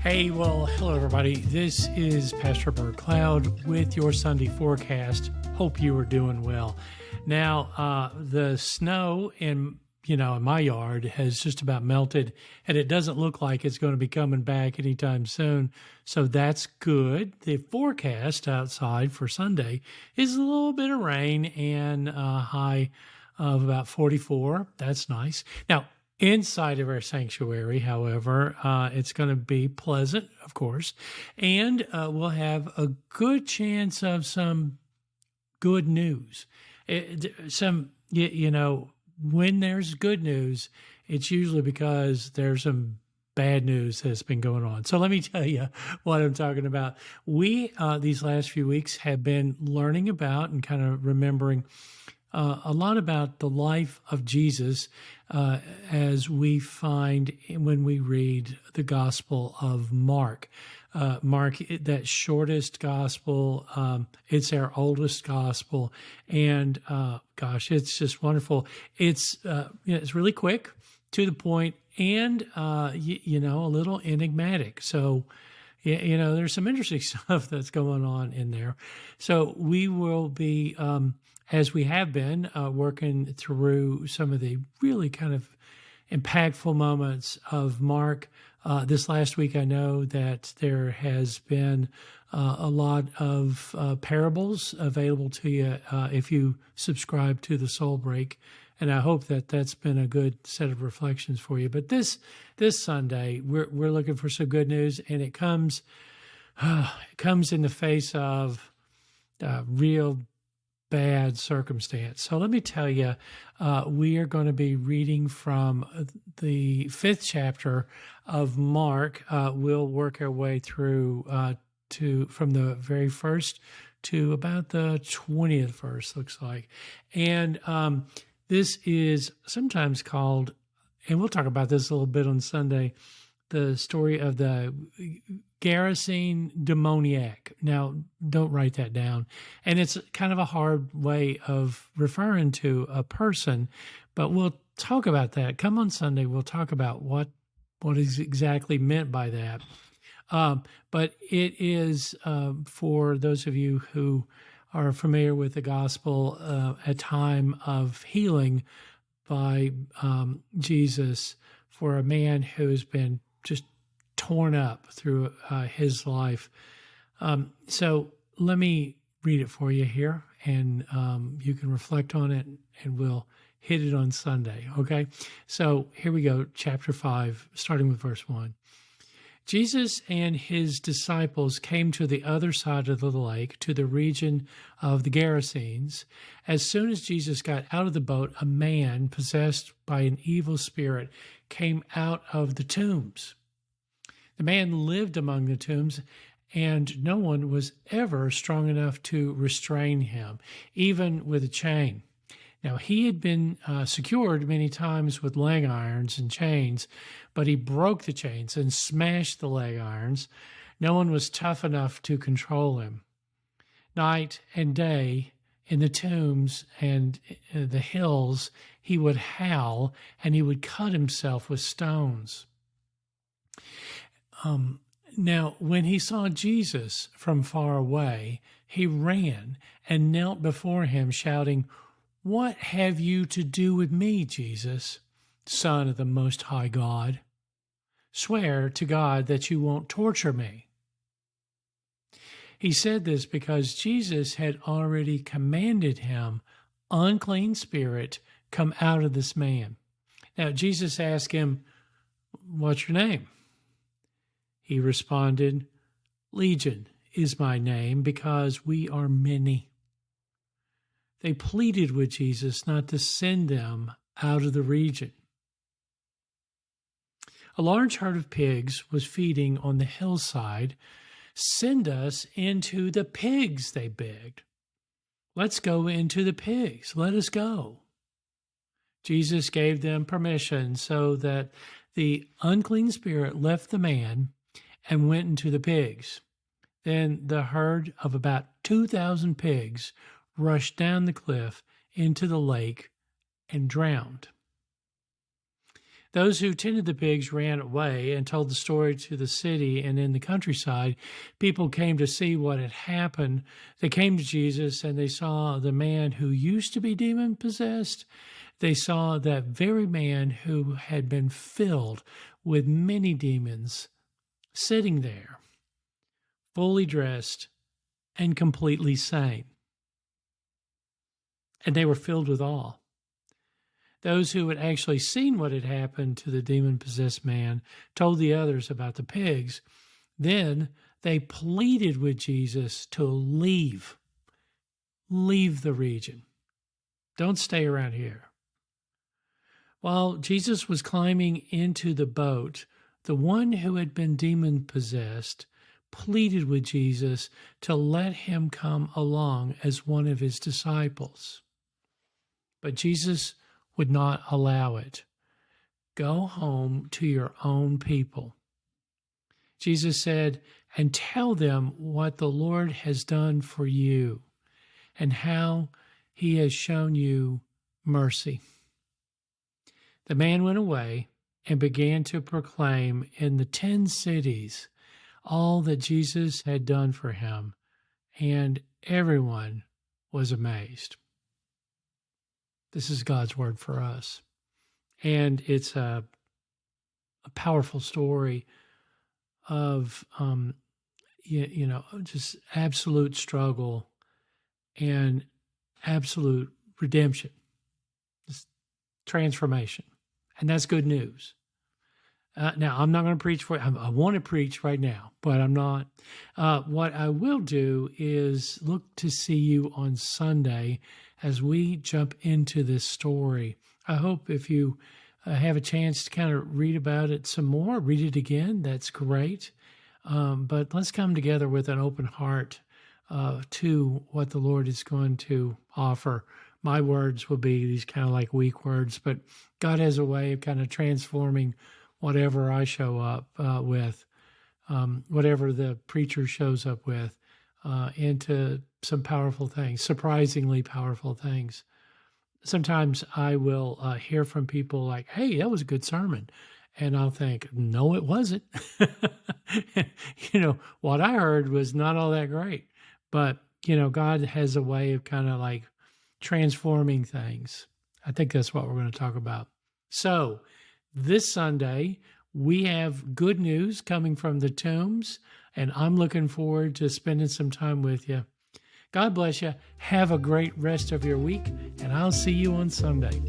Hey, well, hello, everybody. This is Pastor Bert Cloud with your Sunday forecast. Hope you are doing well. Now, the snow in my yard has just about melted, and it doesn't look like it's going to be coming back anytime soon. So that's good. The forecast outside for Sunday is a little bit of rain and a high of about 44. That's nice. Now, inside of our sanctuary, however, it's going to be pleasant, of course, and we'll have a good chance of some good news. When there's good news, it's usually because there's some bad news that's been going on. So let me tell you what I'm talking about. We, these last few weeks, have been learning about and kind of remembering a lot about the life of Jesus as we find when we read the Gospel of Mark. Mark, that shortest gospel, it's our oldest gospel, and it's just wonderful. It's really quick, to the point, and a little enigmatic. So, there's some interesting stuff that's going on in there. So we will be, as we have been, working through some of the really kind of impactful moments of Mark. This last week, I know that there has been a lot of parables available to you if you subscribe to the Soul Break, and I hope that that's been a good set of reflections for you. But this Sunday, we're looking for some good news, and it comes in the face of real bad circumstance. So let me tell you, we are going to be reading from the 5th chapter of Mark. We'll work our way through from the very first to about the 20th verse, looks like. And this is sometimes called, and we'll talk about this a little bit on Sunday, the story of the Gerasene demoniac. Now, don't write that down. And it's kind of a hard way of referring to a person, but we'll talk about that. Come on Sunday, we'll talk about what is exactly meant by that. But it is, for those of you who are familiar with the gospel, a time of healing by Jesus for a man who's been just torn up through his life. So let me read it for you here, and you can reflect on it, and we'll hit it on Sunday, okay? So here we go, chapter 5, starting with verse 1. Jesus and his disciples came to the other side of the lake, to the region of the Gerasenes. As soon as Jesus got out of the boat, a man possessed by an evil spirit came out of the tombs. The man lived among the tombs, and no one was ever strong enough to restrain him, even with a chain. Now, he had been secured many times with leg irons and chains, but he broke the chains and smashed the leg irons. No one was tough enough to control him. Night and day, in the tombs and the hills, he would howl, and he would cut himself with stones. Now, when he saw Jesus from far away, he ran and knelt before him, shouting, "What have you to do with me, Jesus, Son of the Most High God? Swear to God that you won't torture me." He said this because Jesus had already commanded him, "Unclean spirit, come out of this man." Now, Jesus asked him, "What's your name?" He responded, "Legion is my name, because we are many." They pleaded with Jesus not to send them out of the region. A large herd of pigs was feeding on the hillside. "Send us into the pigs," they begged. "Let's go into the pigs. Let us go." Jesus gave them permission, so that the unclean spirit left the man and went into the pigs. Then the herd of about 2,000 pigs rushed down the cliff into the lake and drowned. Those who tended the pigs ran away and told the story to the city, and in the countryside, people came to see what had happened. They came to Jesus and they saw the man who used to be demon possessed. They saw that very man who had been filled with many demons sitting there, fully dressed and completely sane. And they were filled with awe. Those who had actually seen what had happened to the demon-possessed man told the others about the pigs. Then they pleaded with Jesus to leave the region. Don't stay around here. While Jesus was climbing into the boat, the one who had been demon-possessed pleaded with Jesus to let him come along as one of his disciples. But Jesus would not allow it. Go home to your own people. Jesus said, and tell them what the Lord has done for you and how he has shown you mercy. The man went away and began to proclaim in the 10 cities all that Jesus had done for him, and everyone was amazed. This is God's word for us. And it's a powerful story of, just absolute struggle and absolute redemption, just transformation. And that's good news. Now, I'm not going to preach for you. I want to preach right now, but I'm not. What I will do is look to see you on Sunday as we jump into this story. I hope if you have a chance to kind of read about it some more, read it again, that's great. But let's come together with an open heart to what the Lord is going to offer. My words will be these kind of like weak words, but God has a way of kind of transforming whatever I show up with, whatever the preacher shows up with, into some powerful things, surprisingly powerful things. Sometimes I will hear from people like, hey, that was a good sermon. And I'll think, no, it wasn't. What I heard was not all that great. But, God has a way of kind of like transforming things. I think that's what we're going to talk about. So this Sunday, we have good news coming from the tombs, and I'm looking forward to spending some time with you. God bless you. Have a great rest of your week, and I'll see you on Sunday.